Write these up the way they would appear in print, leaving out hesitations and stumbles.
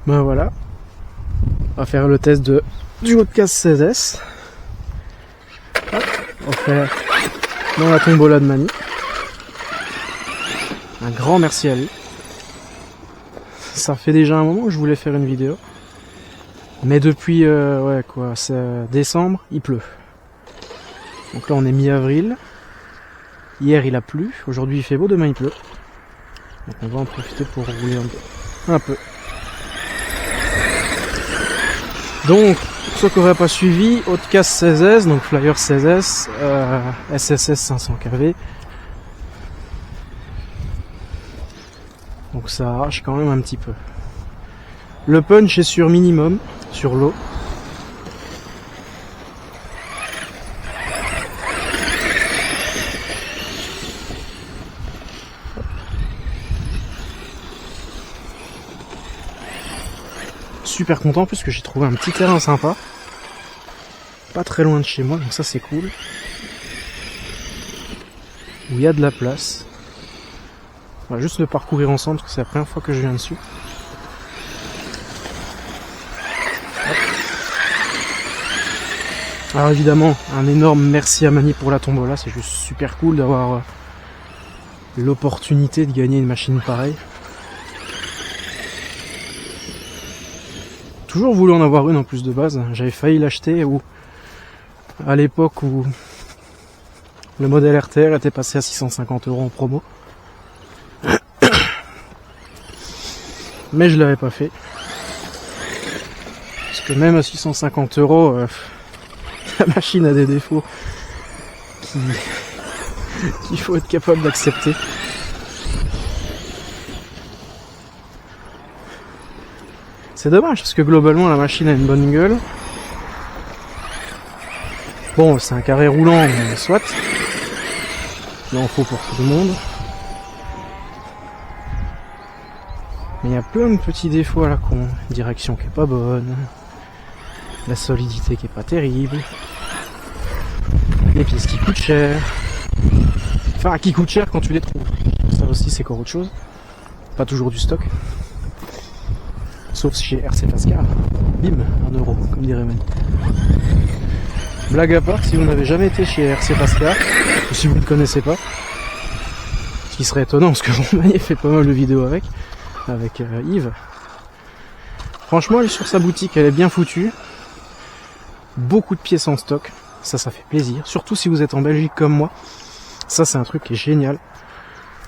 Ben voilà, on va faire le test du Roadcast 16S. Hop, on fait dans la tombola de Mani. Un grand merci à lui. Ça fait déjà un moment que je voulais faire une vidéo. Mais depuis c'est décembre, il pleut. Donc là on est mi-avril. Hier il a plu, aujourd'hui il fait beau, demain il pleut. Donc on va en profiter pour rouler un peu. Donc, pour ceux qui n'auraient pas suivi, Roadcast 16S, donc Flyer 16S, SSS 500 kV. Donc ça arrache quand même un petit peu. Le punch est sur minimum, sur l'eau. Super content puisque j'ai trouvé un petit terrain sympa. Pas très loin de chez moi, donc ça c'est cool. Où il y a de la place. On va juste le parcourir ensemble parce que c'est la première fois que je viens dessus. Hop. Alors évidemment, un énorme merci à Mani pour la tombola, c'est juste super cool d'avoir l'opportunité de gagner une machine pareille. Toujours voulu en avoir une en plus de base, j'avais failli l'acheter à l'époque où le modèle RTR était passé à 650 € en promo. Mais je l'avais pas fait. Parce que même à 650 €, la machine a des défauts qu'il faut être capable d'accepter. C'est dommage parce que globalement la machine a une bonne gueule. Bon, c'est un carré roulant, mais soit. Il en faut pour tout le monde. Mais il y a plein de petits défauts à la con. Direction qui est pas bonne. La solidité qui est pas terrible. Les pièces qui coûtent cher. Enfin, qui coûtent cher quand tu les trouves. Ça aussi, c'est encore autre chose. Pas toujours du stock. Sauf chez RC Pascal. Bim, 1 €, comme dirait Mani. Blague à part, si vous n'avez jamais été chez RC Pascal, ou si vous ne le connaissez pas, ce qui serait étonnant parce que Mani fait pas mal de vidéos avec Yves. Franchement, elle est sur sa boutique, elle est bien foutue. Beaucoup de pièces en stock, ça fait plaisir. Surtout si vous êtes en Belgique comme moi. Ça, c'est un truc qui est génial.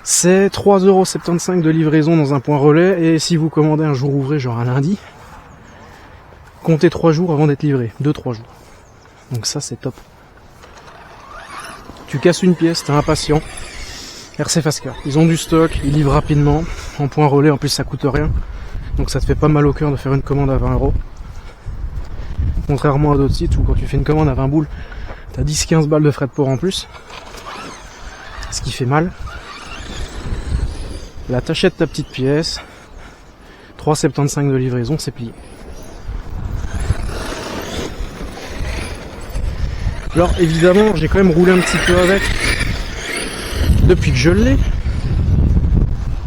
C'est 3,75 € de livraison dans un point relais, et si vous commandez un jour ouvré, genre un lundi, comptez 3 jours avant d'être livré, 2-3 jours. Donc ça c'est top. Tu casses une pièce, t'es impatient. RC Fascar, ils ont du stock, ils livrent rapidement, en point relais, en plus ça coûte rien. Donc ça te fait pas mal au cœur de faire une commande à 20 €. Contrairement à d'autres sites où quand tu fais une commande à 20 boules, t'as 10-15 balles de frais de port en plus. Ce qui fait mal. Là, t'achètes ta petite pièce, 3,75 € de livraison, c'est plié. Alors évidemment, j'ai quand même roulé un petit peu avec depuis que je l'ai.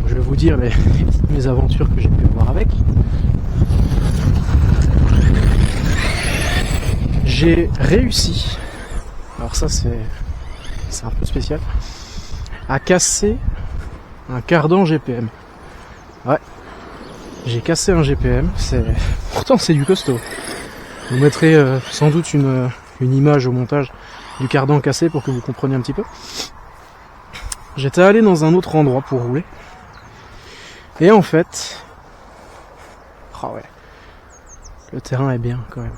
Je vais vous dire les petites mésaventures que j'ai pu avoir avec. J'ai réussi, alors ça c'est un peu spécial, à casser un cardan GPM. Ouais, j'ai cassé un GPM, pourtant c'est du costaud. Je vous mettrai sans doute une image au montage du cardan cassé pour que vous compreniez un petit peu. J'étais allé dans un autre endroit pour rouler. Et en fait... Ah ouais, le terrain est bien quand même.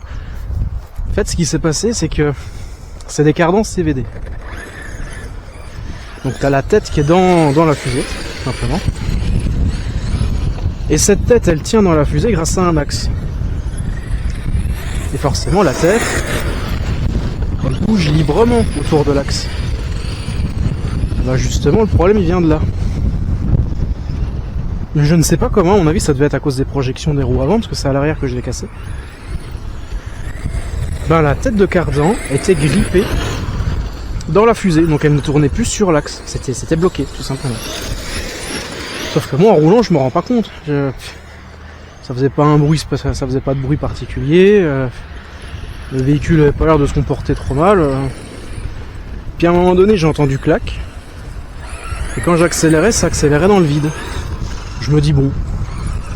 En fait, ce qui s'est passé, c'est que c'est des cardans CVD. Donc t'as la tête qui est dans la fusée, simplement. Et cette tête, elle tient dans la fusée grâce à un axe. Et forcément, la tête, elle bouge librement autour de l'axe. Bah justement, le problème, il vient de là. Je ne sais pas comment, à mon avis, ça devait être à cause des projections des roues avant, parce que c'est à l'arrière que je l'ai cassé. Ben, la tête de cardan était grippée dans la fusée, donc elle ne tournait plus sur l'axe. C'était bloqué, tout simplement. Sauf que moi, en roulant, je me rends pas compte. Ça faisait pas un bruit, ça faisait pas de bruit particulier. Le véhicule avait pas l'air de se comporter trop mal. Puis à un moment donné, j'ai entendu clac. Et quand j'accélérais, ça accélérait dans le vide. Je me dis bon,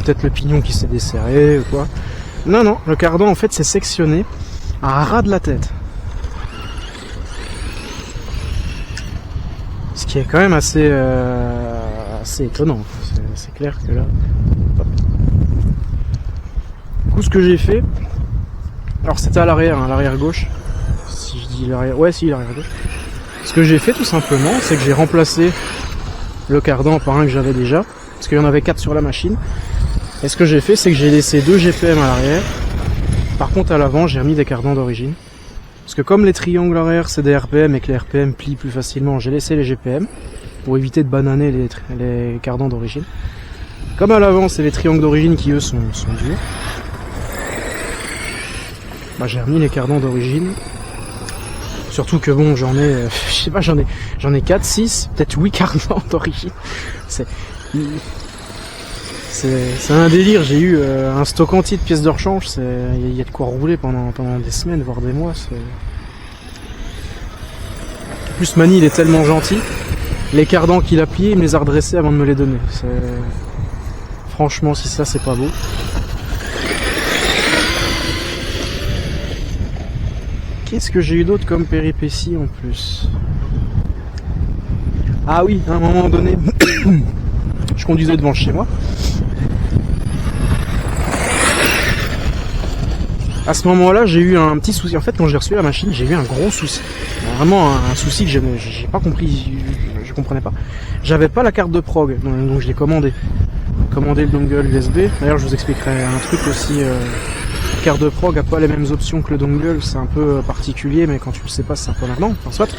peut-être le pignon qui s'est desserré ou quoi. Non, non, le cardan en fait s'est sectionné à ras de la tête. Ce qui est quand même assez étonnant. C'est clair que là... Du coup, ce que j'ai fait... Alors c'était à l'arrière gauche. Si je dis l'arrière... Ouais, si, l'arrière gauche. Ce que j'ai fait tout simplement, c'est que j'ai remplacé le cardan par un que j'avais déjà. Parce qu'il y en avait 4 sur la machine. Et ce que j'ai fait, c'est que j'ai laissé 2 GPM à l'arrière. Par contre, à l'avant, j'ai remis des cardans d'origine. Parce que comme les triangles arrière, c'est des RPM et que les RPM plient plus facilement, j'ai laissé les GPM. Pour éviter de bananer les cardans d'origine. Comme à l'avant, c'est les triangles d'origine qui, eux, sont durs. Bah, j'ai remis les cardans d'origine. Surtout que bon, j'en ai, je sais pas, j'en ai 4, 6, peut-être 8 cardans d'origine. C'est un délire, j'ai eu un stock entier de pièces de rechange, il y a de quoi rouler pendant des semaines, voire des mois. En plus, Mani, il est tellement gentil, les cardans qu'il a pliés, il me les a redressés avant de me les donner. Franchement, si ça, c'est pas beau. Qu'est-ce que j'ai eu d'autre comme péripéties en plus? Ah oui, à un moment donné, je conduisais devant chez moi. À ce moment-là, j'ai eu un petit souci. En fait, quand j'ai reçu la machine, j'ai eu un gros souci. Vraiment un souci que j'ai pas compris, je comprenais pas. J'avais pas la carte de prog, donc je l'ai commandé. Commandé le dongle USB. D'ailleurs, je vous expliquerai un truc aussi. La carte de prog a pas les mêmes options que le dongle, c'est un peu particulier, mais quand tu le sais pas, c'est un peu maintenant. Enfin, soit.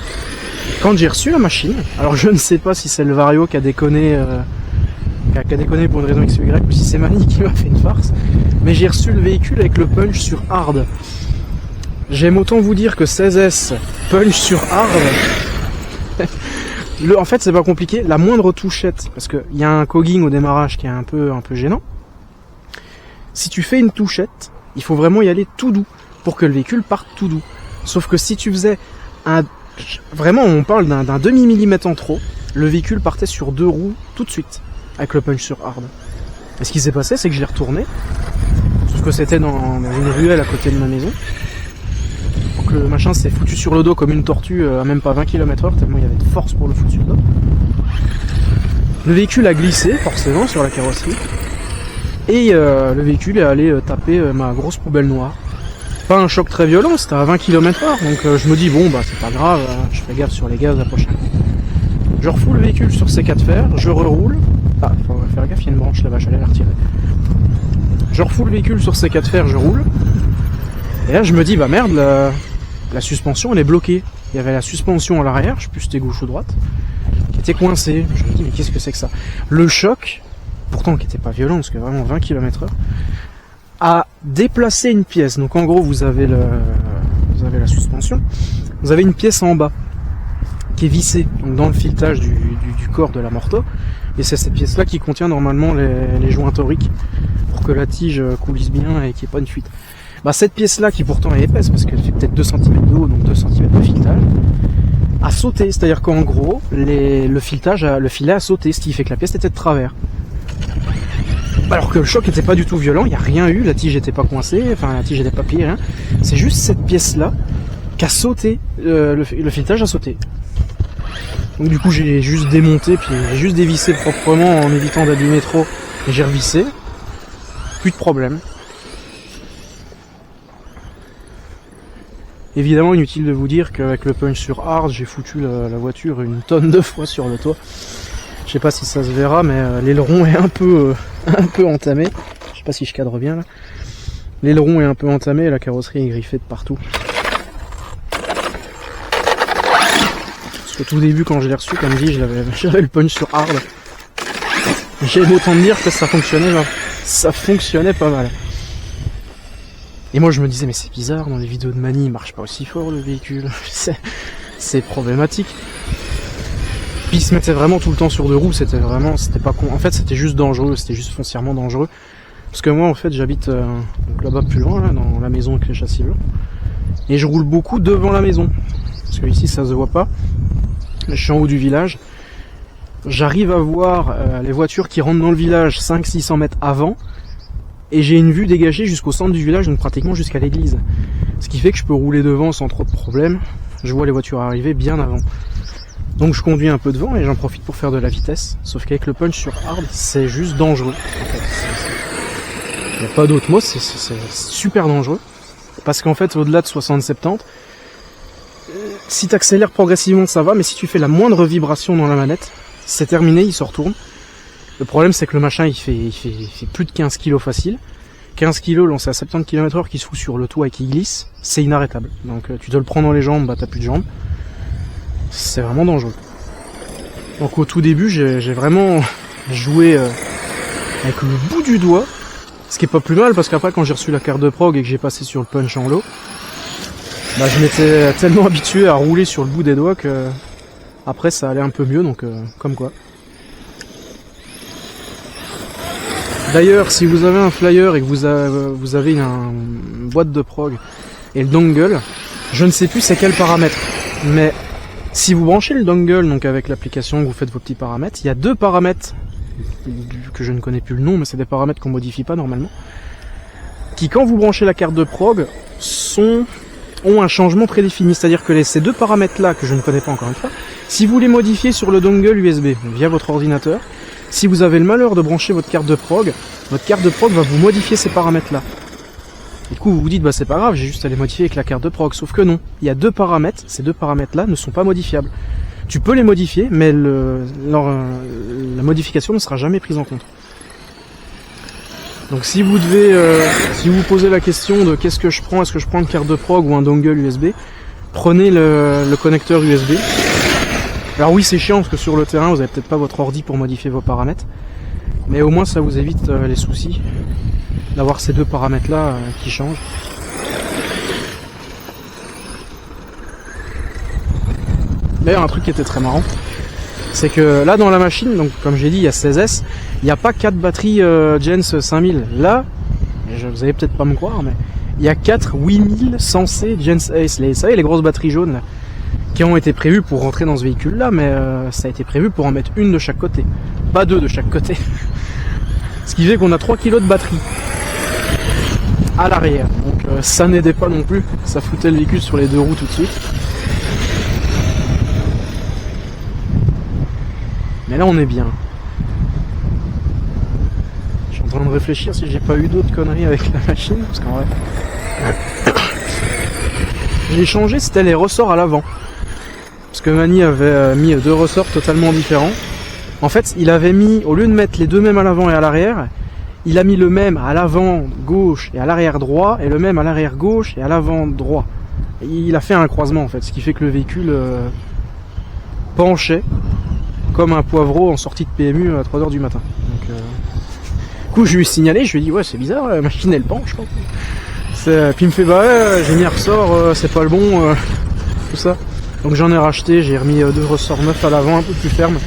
Quand j'ai reçu la machine, alors je ne sais pas si c'est le Vario qui a déconné, pour une raison X ou Y, ou si c'est Mani qui m'a fait une farce, mais j'ai reçu le véhicule avec le punch sur hard. J'aime autant vous dire que 16S punch sur hard. En fait, c'est pas compliqué, la moindre touchette, parce qu'il y a un cogging au démarrage qui est un peu gênant. Si tu fais une touchette, il faut vraiment y aller tout doux pour que le véhicule parte tout doux. Sauf que si tu faisais vraiment, on parle d'un demi-millimètre en trop, le véhicule partait sur 2 roues tout de suite, avec le punch sur hard. Et ce qui s'est passé, c'est que je l'ai retourné, sauf que c'était dans une ruelle à côté de ma maison. Donc le machin s'est foutu sur le dos comme une tortue à même pas 20 km/h, tellement il y avait de force pour le foutre sur le dos. Le véhicule a glissé, forcément, sur la carrosserie. Et le véhicule est allé taper ma grosse poubelle noire. Pas un choc très violent, c'était à 20 km/h, donc je me dis bon bah c'est pas grave, je fais gaffe sur les gaz la prochaine. Je refous le véhicule sur ses 4 fers, je reroule. Ah, faut faire gaffe, il y a une branche là-bas, j'allais la retirer. Je refous le véhicule sur ses 4 fers, je roule. Et là je me dis bah merde, la suspension elle est bloquée. Il y avait la suspension à l'arrière, je sais plus si c'était gauche ou droite, qui était coincée. Je me dis mais qu'est-ce que c'est que ça? Le choc, pourtant qui était pas violent, parce que vraiment 20 km/h, a déplacé une pièce. Donc en gros vous avez la suspension, vous avez une pièce en bas qui est vissée donc dans le filetage du corps de la Morto, et c'est cette pièce là qui contient normalement les joints toriques pour que la tige coulisse bien et qu'il n'y ait pas une fuite. Bah cette pièce là, qui pourtant est épaisse parce qu'elle fait peut-être 2 cm de haut, donc 2 cm de filetage, a sauté. C'est-à-dire qu'en gros le filet a sauté, ce qui fait que la pièce était de travers. Alors que le choc n'était pas du tout violent, il n'y a rien eu, la tige n'était pas coincée, enfin la tige n'était pas pliée, rien. C'est juste cette pièce-là qui a sauté, le filetage a sauté. Donc du coup j'ai juste démonté, puis j'ai juste dévissé proprement en évitant d'abîmer trop, et j'ai revissé. Plus de problème. Évidemment inutile de vous dire qu'avec le punch sur hard, j'ai foutu la voiture une tonne de fois sur le toit. Je sais pas si ça se verra, mais l'aileron est un peu entamé. Je sais pas si je cadre bien là. L'aileron est un peu entamé et la carrosserie est griffée de partout. Parce qu'au tout début, quand je l'ai reçu, comme dit, j'avais le punch sur hard. J'aime autant dire que ça fonctionnait pas mal. Et moi je me disais mais c'est bizarre, dans les vidéos de Mani il marche pas aussi fort le véhicule. C'est problématique. Puis il se mettait vraiment tout le temps sur 2 roues, c'était pas con. En fait c'était juste dangereux, c'était juste foncièrement dangereux. Parce que moi en fait j'habite donc là-bas plus loin, là, dans la maison avec les châssis blancs. Et je roule beaucoup devant la maison. Parce que ici ça se voit pas. Je suis en haut du village. J'arrive à voir les voitures qui rentrent dans le village 500-600 mètres avant. Et j'ai une vue dégagée jusqu'au centre du village, donc pratiquement jusqu'à l'église. Ce qui fait que je peux rouler devant sans trop de problème. Je vois les voitures arriver bien avant. Donc je conduis un peu devant et j'en profite pour faire de la vitesse. Sauf qu'avec le punch sur hard, c'est juste dangereux. En fait, il n'y a pas d'autre mot, c'est super dangereux. Parce qu'en fait, au-delà de 60-70, si tu accélères progressivement, ça va, mais si tu fais la moindre vibration dans la manette, c'est terminé, il se retourne. Le problème, c'est que le machin, il fait plus de 15 kg facile. 15 kg lancé à 70 km/h qui se fout sur le toit et qui glisse, c'est inarrêtable. Donc tu te le prends dans les jambes, bah t'as plus de jambes. C'est vraiment dangereux. Donc au tout début, j'ai vraiment joué avec le bout du doigt. Ce qui est pas plus mal, parce qu'après, quand j'ai reçu la carte de prog et que j'ai passé sur le punch en low, bah je m'étais tellement habitué à rouler sur le bout des doigts que après ça allait un peu mieux, donc comme quoi. D'ailleurs, si vous avez un flyer et que vous avez une boîte de prog et le dongle, je ne sais plus c'est quel paramètre, mais si vous branchez le dongle, donc avec l'application, vous faites vos petits paramètres, il y a 2 paramètres que je ne connais plus le nom, mais c'est des paramètres qu'on modifie pas normalement, qui quand vous branchez la carte de prog ont un changement prédéfini, c'est-à-dire que ces 2 paramètres là, que je ne connais pas encore une fois, si vous les modifiez sur le dongle USB via votre ordinateur, si vous avez le malheur de brancher votre carte de prog va vous modifier ces paramètres là. Et du coup vous vous dites bah c'est pas grave, j'ai juste à les modifier avec la carte de prog, sauf que non, il y a 2 paramètres, ces 2 paramètres là ne sont pas modifiables. Tu peux les modifier, mais la modification ne sera jamais prise en compte. Donc si vous si vous posez la question de qu'est-ce que je prends, est-ce que je prends une carte de prog ou un dongle USB, prenez le connecteur USB. Alors oui c'est chiant parce que sur le terrain vous avez peut-être pas votre ordi pour modifier vos paramètres, mais au moins ça vous évite les soucis d'avoir ces 2 paramètres là qui changent. D'ailleurs un truc qui était très marrant, c'est que là dans la machine, donc comme j'ai dit il y a 16S, il n'y a pas 4 batteries Gens 5000. Là, vous allez peut-être pas me croire, mais il y a 4 8000 sensés Gens Ace, vous savez les grosses batteries jaunes là, qui ont été prévues pour rentrer dans ce véhicule là, mais ça a été prévu pour en mettre une de chaque côté, pas 2 de chaque côté. Ce qui fait qu'on a 3 kg de batterie à l'arrière, donc ça n'aidait pas non plus, ça foutait le véhicule sur les 2 roues tout de suite. Mais là on est bien. Je suis en train de réfléchir si j'ai pas eu d'autres conneries avec la machine, parce qu'en vrai... J'ai changé, c'était les ressorts à l'avant. Parce que Mani avait mis 2 ressorts totalement différents. En fait, il avait mis, au lieu de mettre les 2 mêmes à l'avant et à l'arrière, il a mis le même à l'avant gauche et à l'arrière droit, et le même à l'arrière gauche et à l'avant droit. Et il a fait un croisement en fait, ce qui fait que le véhicule penchait comme un poivreau en sortie de PMU à 3h du matin. Donc, du coup, je lui ai signalé, je lui ai dit ouais c'est bizarre, la machine elle penche. Puis il me fait bah ouais, j'ai mis un ressort, c'est pas le bon, tout ça. Donc j'en ai racheté, j'ai remis 2 ressorts neufs à l'avant, un peu plus fermes,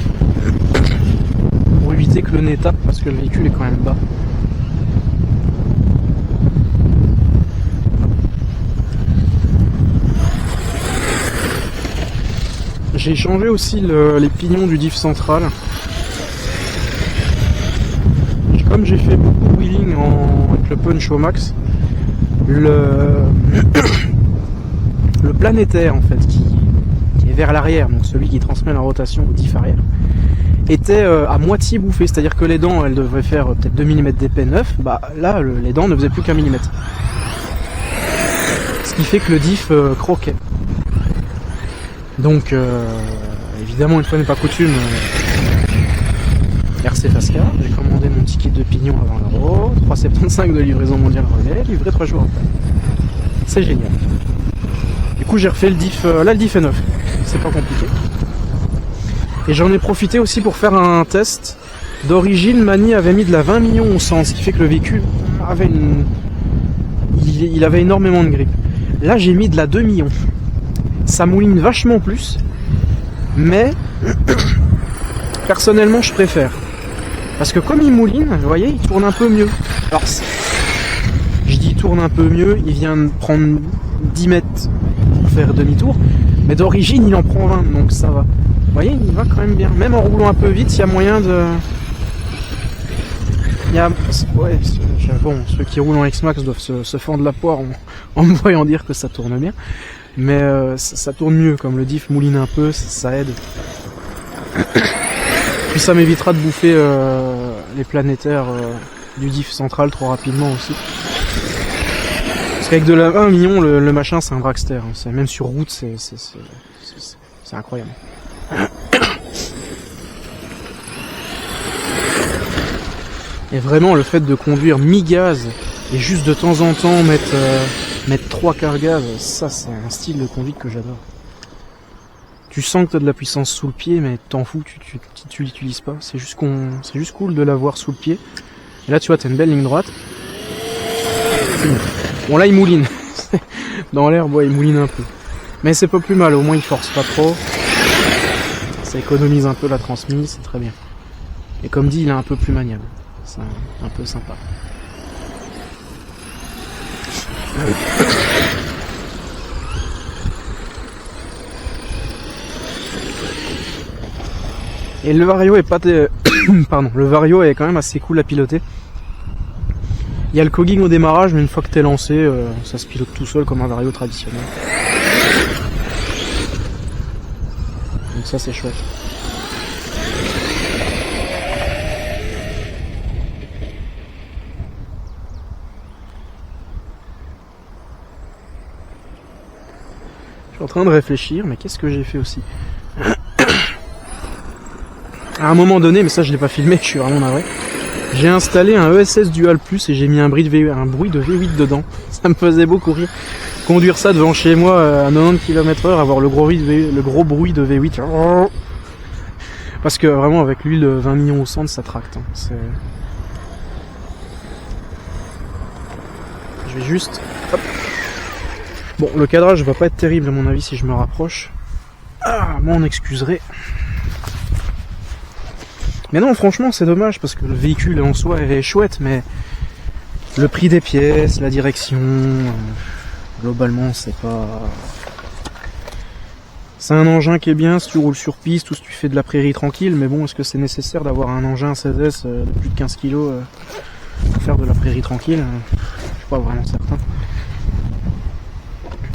pour éviter que le nez tape, parce que le véhicule est quand même bas. J'ai changé aussi les pignons du diff central. Comme j'ai fait beaucoup de wheeling avec le punch au max, le planétaire en fait qui est vers l'arrière, donc celui qui transmet la rotation au diff arrière, était à moitié bouffé, c'est-à-dire que les dents elles devraient faire peut-être 2 mm d'épais neuf, bah là les dents ne faisaient plus qu'1 mm. Ce qui fait que le diff croquait. Donc évidemment une fois n'est pas coutume, RC Fasca, j'ai commandé mon ticket de pignon avant l'euro, 3,75 de livraison mondiale relais, livré 3 jours après. C'est génial. Du coup j'ai refait le diff, là le diff est neuf, c'est pas compliqué. Et j'en ai profité aussi pour faire un test. D'origine, Mani avait mis de la 20 millions au 100, ce qui fait que le véhicule avait il avait énormément de grippe. Là j'ai mis de la 2 millions. Ça mouline vachement plus, mais personnellement je préfère. Parce que comme il mouline, vous voyez, il tourne un peu mieux. Alors, je dis il tourne un peu mieux, il vient de prendre 10 mètres pour faire demi-tour, mais d'origine il en prend 20, donc ça va. Vous voyez, il va quand même bien. Même en roulant un peu vite, il y a moyen de... Ouais, bon, ceux qui roulent en X-Max doivent se fendre la poire en me voyant dire que ça tourne bien. Mais ça tourne mieux, comme le diff mouline un peu, ça aide. Puis ça m'évitera de bouffer les planétaires du diff central trop rapidement aussi. Parce qu'avec de la 1 million, le machin c'est un dragster. Hein. Même sur route, c'est incroyable. Et vraiment le fait de conduire mi-gaz et juste de temps en temps mettre 3 quarts gaz, ça c'est un style de conduite que j'adore. Tu sens que tu as de la puissance sous le pied, mais t'en fous, tu l'utilises pas. C'est juste cool de l'avoir sous le pied. Et là tu vois, t'as une belle ligne droite. Bon là il mouline. Dans l'herbe, ouais, il mouline un peu. Mais c'est pas plus mal, au moins il force pas trop. Ça économise un peu la transmise, c'est très bien. Et comme dit, il est un peu plus maniable. C'est un peu sympa. Et le Vario est pas... Pardon, le Vario est quand même assez cool à piloter. Il y a le cogging au démarrage, mais une fois que t'es lancé, ça se pilote tout seul comme un Vario traditionnel. Donc ça c'est chouette. Je suis en train de réfléchir, mais qu'est-ce que j'ai fait aussi? À un moment donné, mais ça je l'ai pas filmé, je suis vraiment navré. J'ai installé un ESS Dual Plus et j'ai mis un bruit de V8 dedans. Ça me faisait beaucoup rire. Conduire ça devant chez moi à 90 km/h, avoir le gros bruit de V8. Parce que vraiment avec l'huile 20 millions au centre, ça tracte. Hein. Je vais juste... Hop. Bon, le cadrage va pas être terrible à mon avis si je me rapproche. Ah, moi on excuserait. Mais non, franchement, c'est dommage parce que le véhicule en soi est chouette, mais le prix des pièces, la direction, globalement, c'est pas... C'est un engin qui est bien si tu roules sur piste ou si tu fais de la prairie tranquille, mais bon, est-ce que c'est nécessaire d'avoir un engin 16S de plus de 15 kg pour faire de la prairie tranquille? Je suis pas vraiment certain.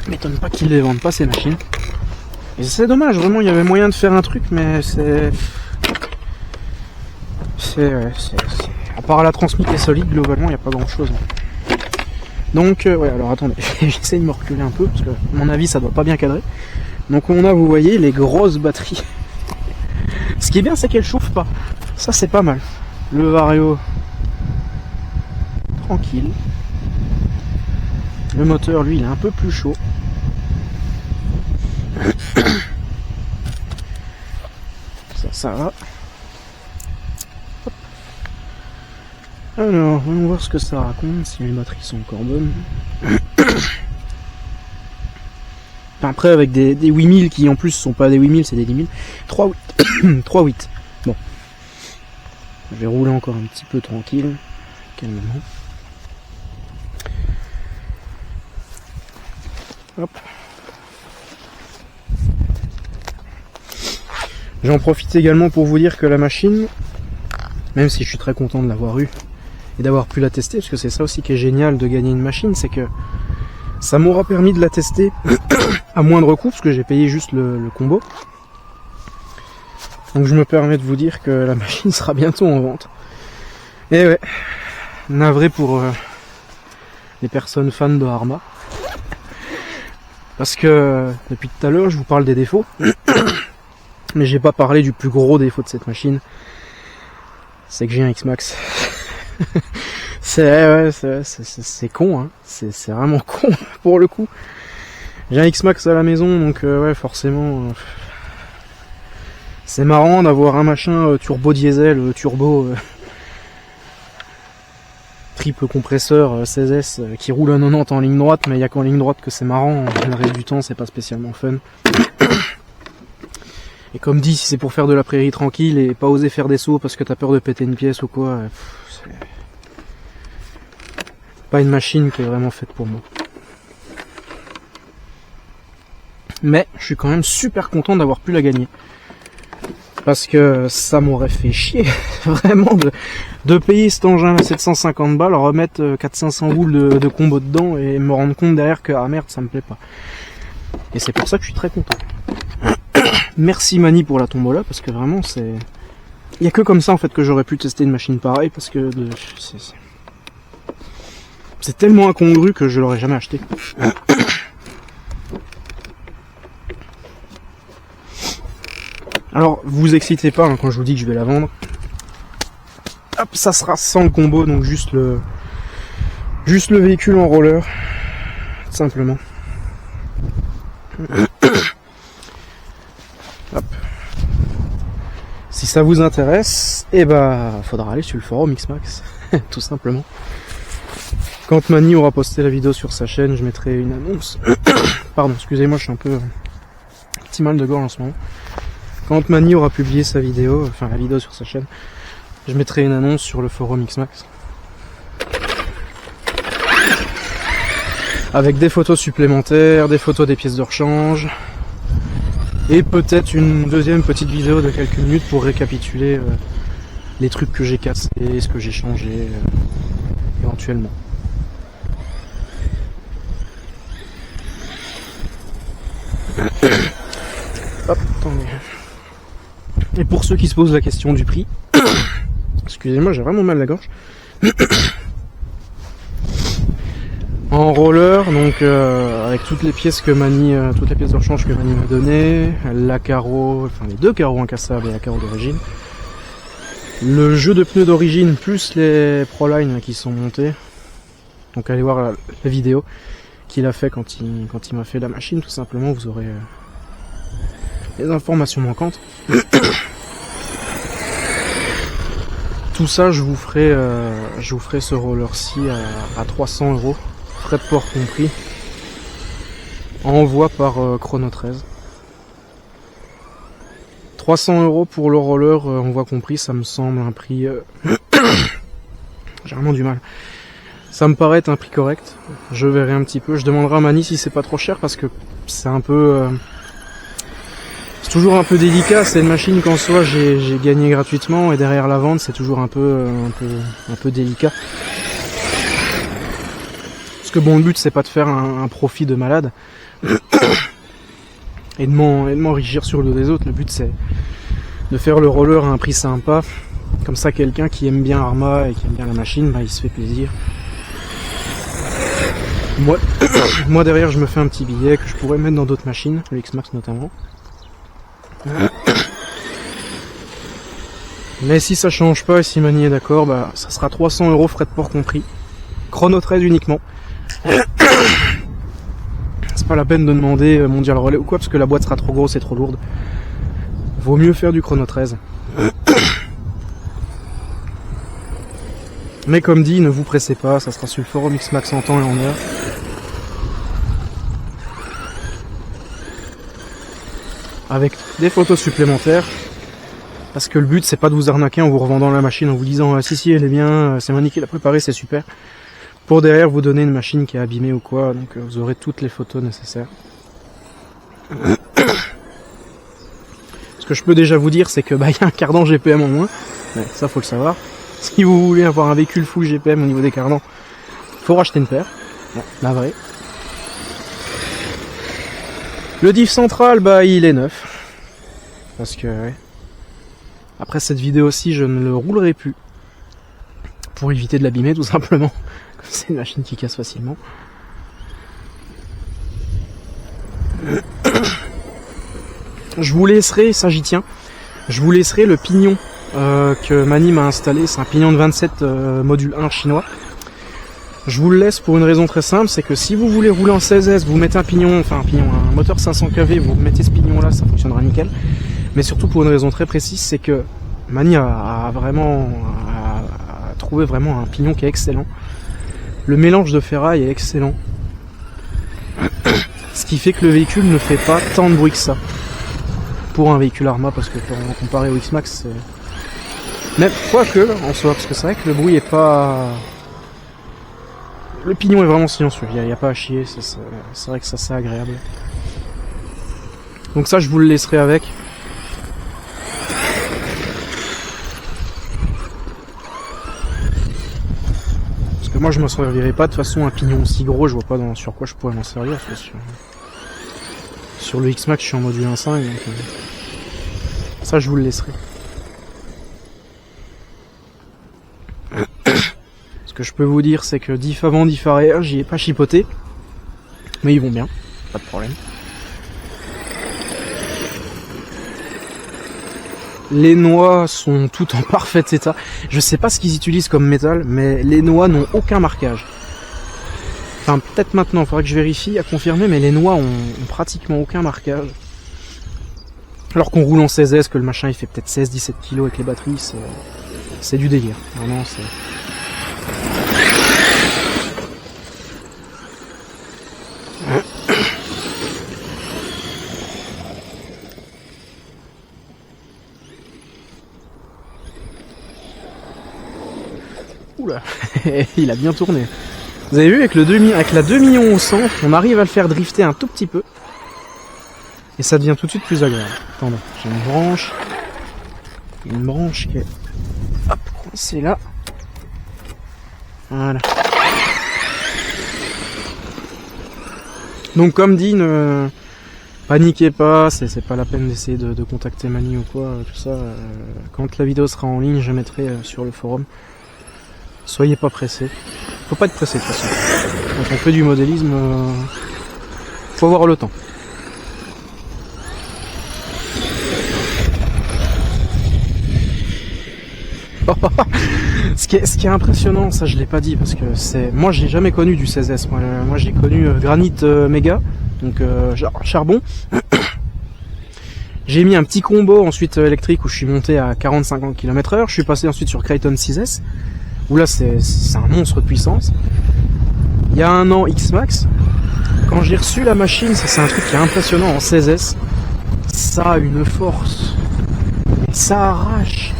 M'étonne pas qu'ils les vendent pas ces machines. Et c'est dommage, vraiment, il y avait moyen de faire un truc, mais c'est... À part la transmission qui est solide, globalement, il n'y a pas grand chose. Donc, ouais, alors attendez, j'essaie de me reculer un peu, parce que, à mon avis, ça doit pas bien cadrer. Donc, on a, vous voyez, les grosses batteries. Ce qui est bien, c'est qu'elles chauffent pas. Ça, c'est pas mal. Le Vario, tranquille. Le moteur, lui, il est un peu plus chaud. Ça va. Alors, voyons voir ce que ça raconte, si les batteries sont encore bonnes. Après, avec des 8000 qui en plus sont pas des 8000, c'est des 10 000. 3.8. Bon. Je vais rouler encore un petit peu tranquille, calmement. Hop. J'en profite également pour vous dire que la machine, même si je suis très content de l'avoir eue, et d'avoir pu la tester, parce que c'est ça aussi qui est génial de gagner une machine, c'est que ça m'aura permis de la tester à moindre coût, parce que j'ai payé juste le combo. Donc je me permets de vous dire que la machine sera bientôt en vente. Et ouais, navré pour les personnes fans de Arma. Parce que depuis tout à l'heure, je vous parle des défauts, mais j'ai pas parlé du plus gros défaut de cette machine. C'est que j'ai un X-Max. C'est con, hein. C'est vraiment con pour le coup. J'ai un X-Max à la maison, donc ouais, forcément, c'est marrant d'avoir un machin turbo diesel, triple compresseur 16S qui roule à 90 en ligne droite, mais il n'y a qu'en ligne droite que c'est marrant. Le reste du temps, c'est pas spécialement fun. Et comme dit, si c'est pour faire de la prairie tranquille et pas oser faire des sauts parce que t'as peur de péter une pièce ou quoi, c'est pas une machine qui est vraiment faite pour moi. Mais je suis quand même super content d'avoir pu la gagner. Parce que ça m'aurait fait chier vraiment de payer cet engin à 750 balles, remettre 400-500 boules de combo dedans et me rendre compte derrière que ah merde ça me plaît pas. Et c'est pour ça que je suis très content. Merci Mani pour la tombola parce que vraiment c'est... Il y a que comme ça en fait que j'aurais pu tester une machine pareille parce que c'est tellement incongru que je l'aurais jamais acheté. Alors, vous excitez pas hein, quand je vous dis que je vais la vendre. Hop, ça sera sans le combo, donc juste le véhicule en roller, tout simplement. Hop. Si ça vous intéresse, eh ben, faudra aller sur le forum Xmax, tout simplement. Quand Mani aura posté la vidéo sur sa chaîne, je mettrai une annonce. Pardon, excusez-moi, je suis un peu petit mal de gorge en ce moment. Quand Mani aura publié sa vidéo, enfin la vidéo sur sa chaîne, je mettrai une annonce sur le forum Xmax. Avec des photos supplémentaires, des photos des pièces de rechange, et peut-être une deuxième petite vidéo de quelques minutes pour récapituler les trucs que j'ai cassés, ce que j'ai changé, éventuellement. Hop, attendez. Et pour ceux qui se posent la question du prix, excusez-moi, j'ai vraiment mal à la gorge. En roller, donc avec toutes les pièces que Mani, toutes les pièces de rechange que Mani m'a donné, la carreau, enfin les deux carreaux incassables et la carreau d'origine, le jeu de pneus d'origine plus les Proline qui sont montés. Donc allez voir la vidéo qu'il a fait quand il m'a fait la machine, tout simplement, vous aurez les informations manquantes. Tout ça, je vous ferai ce roller-ci à 300 €, frais de port compris, envoi par Chrono 13. 300 € pour le roller, envoi compris, ça me semble un prix... J'ai vraiment du mal. Ça me paraît être un prix correct. Je verrai un petit peu. Je demanderai à Mani si c'est pas trop cher parce que c'est un peu... c'est toujours un peu délicat. C'est une machine qu'en soi j'ai gagné gratuitement et derrière la vente c'est toujours un peu délicat. Parce que bon, le but c'est pas de faire un profit de malade et de m'enrichir sur le dos des autres. Le but c'est de faire le roller à un prix sympa. Comme ça, quelqu'un qui aime bien Arma et qui aime bien la machine, bah, il se fait plaisir. Moi derrière, je me fais un petit billet que je pourrais mettre dans d'autres machines, le Xmax notamment. Mais si ça change pas et si Mani est d'accord, bah, ça sera 300 € frais de port compris. Chrono 13 uniquement. C'est pas la peine de demander Mondial Relais ou quoi, parce que la boîte sera trop grosse et trop lourde. Vaut mieux faire du Chrono 13. Mais comme dit, ne vous pressez pas, ça sera sur le forum Xmax en temps et en heure. Avec des photos supplémentaires. Parce que le but c'est pas de vous arnaquer en vous revendant la machine en vous disant si elle est bien, c'est Mani qui l'a préparée, c'est super. Pour derrière vous donner une machine qui est abîmée ou quoi, donc vous aurez toutes les photos nécessaires. Ce que je peux déjà vous dire c'est que bah, y a un cardan GPM en moins, ouais, ça faut le savoir. Si vous voulez avoir un véhicule full GPM au niveau des cardans, faut racheter une paire, ouais, la vraie. Le diff central, bah il est neuf. Parce que ouais. Après cette vidéo-ci, je ne le roulerai plus. Pour éviter de l'abîmer tout simplement. C'est une machine qui casse facilement. Je vous laisserai, ça j'y tiens, je vous laisserai le pignon que Mani m'a installé. C'est un pignon de 27 module 1 chinois. Je vous le laisse pour une raison très simple, c'est que si vous voulez rouler en 16S, vous mettez un moteur 500 kV, vous mettez ce pignon là, ça fonctionnera nickel. Mais surtout pour une raison très précise, c'est que Mani a trouvé vraiment un pignon qui est excellent. Le mélange de ferraille est excellent. Ce qui fait que le véhicule ne fait pas tant de bruit que ça. pour un véhicule Arma parce que comparé au X-Max, même quoique en soi, parce que c'est vrai que le bruit est pas, le pignon est vraiment silencieux, il y a pas à chier, c'est vrai que ça c'est agréable. Donc ça je vous le laisserai avec. Parce que moi je m'en servirai pas de toute façon, un pignon aussi gros, je vois pas sur quoi je pourrais m'en servir. Sur le X-Max je suis en mode 1.5, donc ça je vous le laisserai. Ce que je peux vous dire c'est que diff avant, diff arrière, j'y ai pas chipoté. Mais ils vont bien, pas de problème. Les noix sont toutes en parfait état. Je sais pas ce qu'ils utilisent comme métal, mais les noix n'ont aucun marquage. Enfin, peut-être maintenant, il faudrait que je vérifie, à confirmer, mais les noix ont pratiquement aucun marquage. Alors qu'on roule en 16S, que le machin il fait peut-être 16-17 kg avec les batteries, c'est du délire. Vraiment, c'est... Oula, il a bien tourné. Vous avez vu avec la 2 millions au centre, on arrive à le faire drifter un tout petit peu. Et ça devient tout de suite plus agréable. Attendez, j'ai une branche qui est hop, coincée là. Voilà. Donc comme dit, ne paniquez pas, c'est pas la peine d'essayer de contacter Mani ou quoi, tout ça. Quand la vidéo sera en ligne, je mettrai sur le forum. Soyez pas pressés. Faut pas être pressé de toute façon. Quand on fait du modélisme, faut avoir le temps. Ce qui est impressionnant, ça je l'ai pas dit parce que moi j'ai jamais connu du 16S. Moi j'ai connu Granit Mega, donc charbon. J'ai mis un petit combo ensuite électrique où je suis monté à 40-50 km/h. Je suis passé ensuite sur Kraton 6S. Où là c'est un monstre de puissance. Il y a un an X-Max, quand j'ai reçu la machine, ça c'est un truc qui est impressionnant en 16S, ça a une force, ça arrache,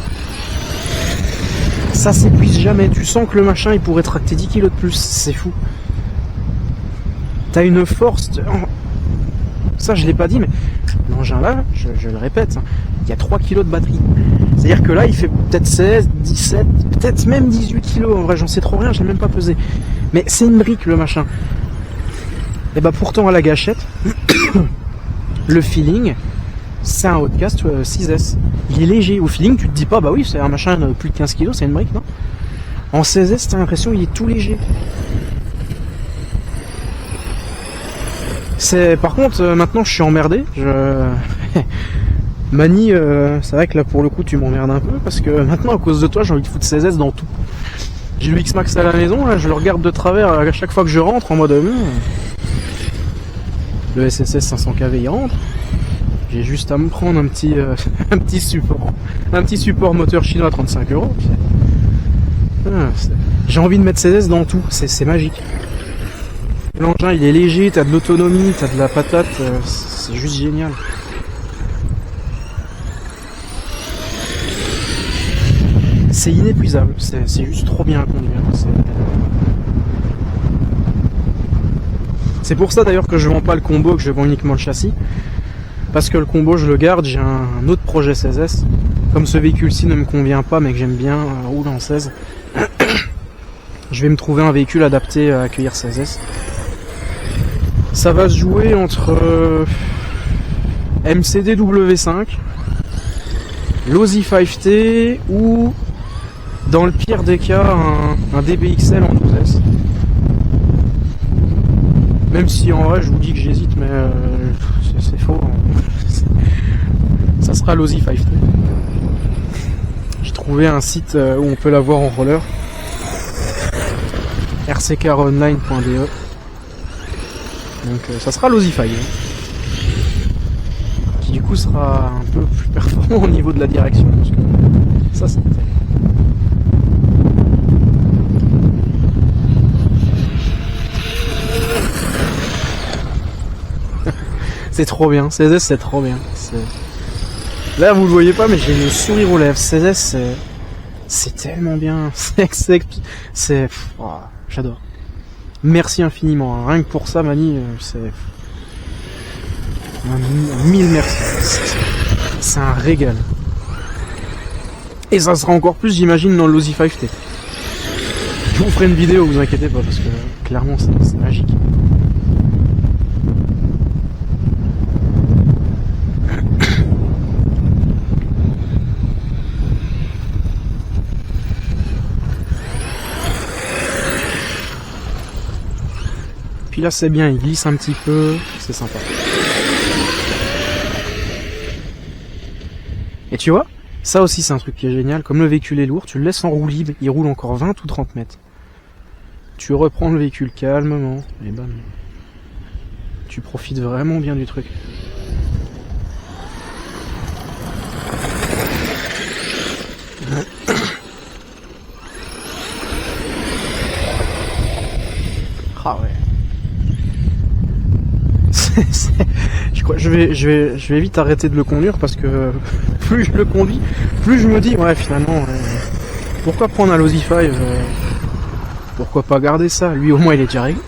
ça s'épuise jamais, tu sens que le machin il pourrait tracter 10 kg de plus, c'est fou. T'as une force, ça je l'ai pas dit mais l'engin là, je le répète, il y a 3 kg de batterie. C'est-à-dire que là, il fait peut-être 16, 17, peut-être même 18 kg. En vrai, j'en sais trop rien, je l'ai même pas pesé. Mais c'est une brique, le machin. Et bah pourtant, à la gâchette, le feeling, c'est un Outcast 6S. Il est léger. Au feeling, tu te dis pas, bah oui, c'est un machin de plus de 15 kg, c'est une brique, non? En 16S, t'as l'impression qu'il est tout léger. Par contre, maintenant, je suis emmerdé. Mani, c'est vrai que là pour le coup tu m'emmerdes un peu parce que maintenant à cause de toi j'ai envie de foutre 16S dans tout. J'ai le X-Max à la maison, là je le regarde de travers à chaque fois que je rentre en mode le SSS 500 kV il rentre. J'ai juste à me prendre un petit support moteur chinois à 35 €. J'ai envie de mettre 16S dans tout, c'est magique. L'engin il est léger, t'as de l'autonomie, t'as de la patate, c'est juste génial. C'est inépuisable, c'est juste trop bien à conduire. C'est pour ça d'ailleurs que je vends pas le combo, que je vends uniquement le châssis. Parce que le combo je le garde, j'ai un autre projet 16S. Comme ce véhicule-ci ne me convient pas mais que j'aime bien rouler en 16, je vais me trouver un véhicule adapté à accueillir 16S. Ça va se jouer entre MCD W5, l'Audi 5T ou dans le pire des cas un DBXL en 12S. Même si en vrai je vous dis que j'hésite mais c'est faux. Ça sera l'Audi 5T. J'ai trouvé un site où on peut l'avoir en roller. rccaronline.de. Donc ça sera l'Audi 5. Qui du coup sera un peu plus performant au niveau de la direction. Parce que ça c'est c'est trop bien, 16S c'est trop bien. Là, vous le voyez pas, mais j'ai le sourire aux lèvres. 16S, c'est tellement bien. Oh, j'adore. Merci infiniment. Hein. Rien que pour ça, Mani, c'est... Mille merci. C'est un régal. Et ça sera encore plus, j'imagine, dans le Losi 5T. Je vous ferai une vidéo, vous inquiétez pas, parce que clairement, c'est magique. Puis là, c'est bien, il glisse un petit peu, c'est sympa. Et tu vois, ça aussi c'est un truc qui est génial, comme le véhicule est lourd, tu le laisses en roue libre, il roule encore 20 ou 30 mètres. Tu reprends le véhicule calmement, et bam. Tu profites vraiment bien du truc. Ah ouais. Je vais vite arrêter de le conduire parce que plus je le conduis, plus je me dis ouais finalement pourquoi prendre un Losi 5 pourquoi pas garder ça? Lui au moins il est déjà réglé.